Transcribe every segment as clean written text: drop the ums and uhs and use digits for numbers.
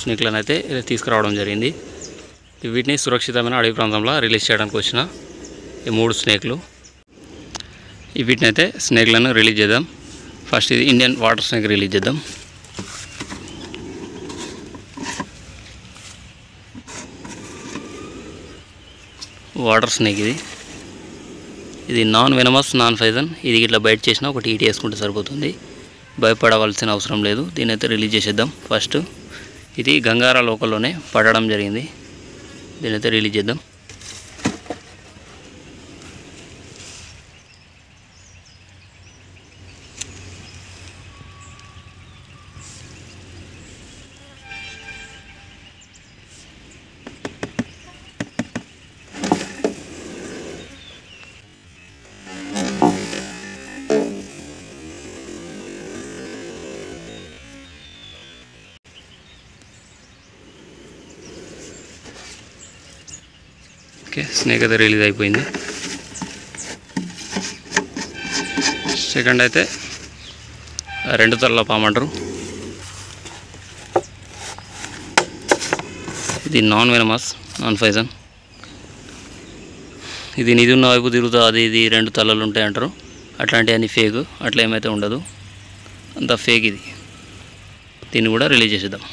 స్నేక్లను అయితే తీసుకురావడం జరిగింది. వీటిని సురక్షితమైన అడవి ప్రాంతంలో రిలీజ్ చేయడానికి వచ్చిన ఈ 3 స్నేక్లు. వీటిని అయితే స్నేక్లను రిలీజ్ చేద్దాం. ఫస్ట్ ఇది ఇండియన్ వాటర్ స్నేక్ రిలీజ్ చేద్దాం. వాటర్ స్నేక్ ఇది నాన్ వెనమస్, నాన్ పాయిజన్. ఇది ఇట్లా బయట చేసినా ఒకటి ఈటీ వేసుకుంటే సరిపోతుంది, భయపడవలసిన అవసరం లేదు. దీని అయితే రిలీజ్ చేసేద్దాం. ఫస్ట్ ఇది గంగారా లోకల్లోనే పడడం జరిగింది. దీని అయితే రిలీజ్ చేద్దాం. ఓకే, స్నేక్ అయితే రిలీజ్ అయిపోయింది. సెకండ్ అయితే 2 తలల పాము అంటారు. ఇది నాన్ వెనమస్, నాన్ పాయిజన్. ఇది నిధి ఉన్న వైపు తిరుగుతా, అది ఇది 2 తలలు ఉంటాయి అంటారు. అట్లాంటివన్నీ ఫేక్, అట్లా ఏమైతే ఉండదు, అంత ఫేక్ ఇది. దీన్ని కూడా రిలీజ్ చేసేద్దాం.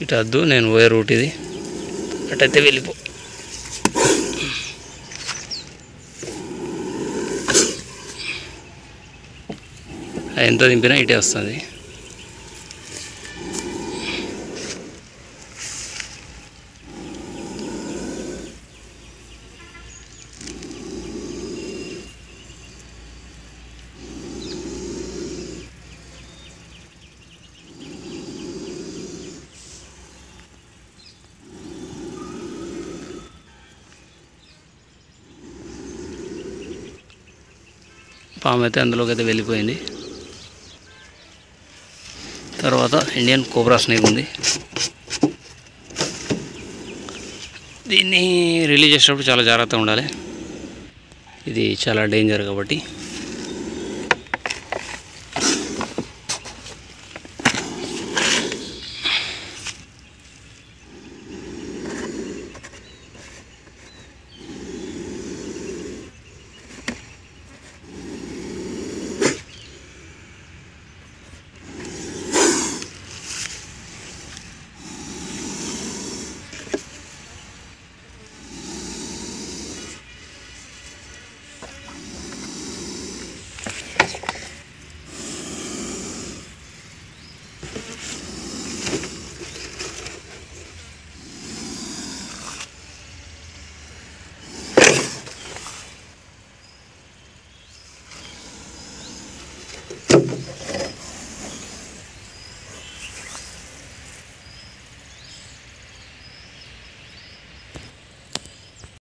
ఇటు వద్దు, నేను పోయే రూట్ ఇది, అటైతే వెళ్ళిపో. ఎంత దింపినా ఇటే వస్తుంది. పాము అయితే అందులోకి అయితే వెళ్ళిపోయింది. తర్వాత ఇండియన్ కోబ్రా స్నేక్ ఉంది. దీన్ని రిలీజ్ చేసేటప్పుడు చాలా జాగ్రత్తగా ఉండాలి, ఇది చాలా డేంజర్ కాబట్టి.